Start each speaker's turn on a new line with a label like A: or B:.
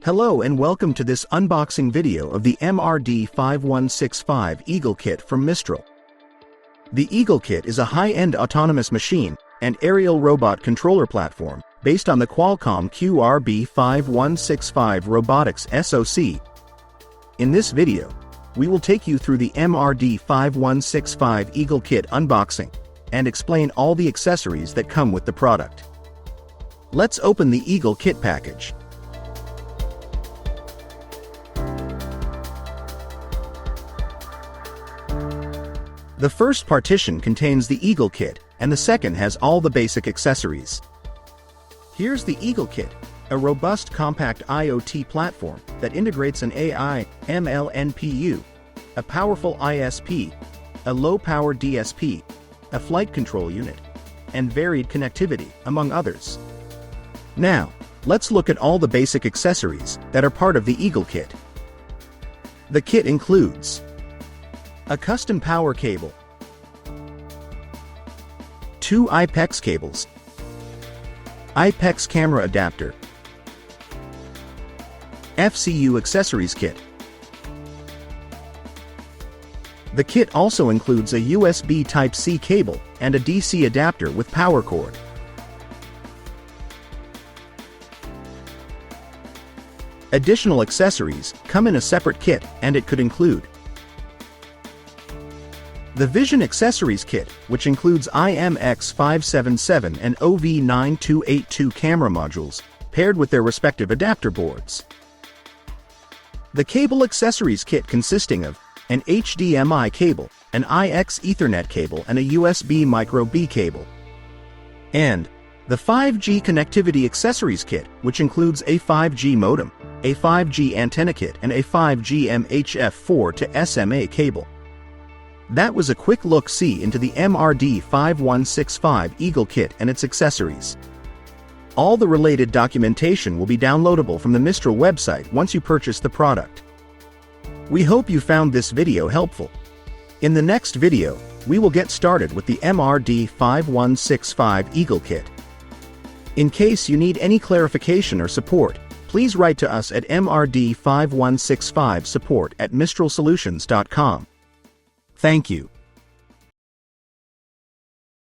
A: Hello and welcome to this unboxing video of the MRD5165 Eagle Kit from Mistral. The Eagle Kit is a high-end autonomous machine and aerial robot controller platform based on the Qualcomm QRB5165 Robotics SoC. In this video, we will take you through the MRD5165 Eagle Kit unboxing and explain all the accessories that come with the product. Let's open the Eagle Kit package. The first partition contains the Eagle Kit, and the second has all the basic accessories. Here's the Eagle Kit, a robust compact IoT platform that integrates an AI/ML NPU, a powerful ISP, a low-power DSP, a flight control unit, and varied connectivity, among others. Now, let's look at all the basic accessories that are part of the Eagle Kit. The kit includes a custom power cable, 2 IPEX cables, IPEX camera adapter, FCU accessories kit. The kit also includes a USB Type-C cable and a DC adapter with power cord. Additional accessories come in a separate kit, and it could include the Vision Accessories Kit, which includes IMX577 and OV9282 camera modules, paired with their respective adapter boards. The Cable Accessories Kit consisting of an HDMI cable, an IX Ethernet cable and a USB Micro B cable. And the 5G Connectivity Accessories Kit, which includes a 5G modem, a 5G antenna kit and a 5G MHF4 to SMA cable. That was a quick look-see into the MRD5165 Eagle Kit and its accessories. All the related documentation will be downloadable from the Mistral website once you purchase the product. We hope you found this video helpful. In the next video, we will get started with the MRD5165 Eagle Kit. In case you need any clarification or support, please write to us at MRD5165support@mistralsolutions.com. Thank you.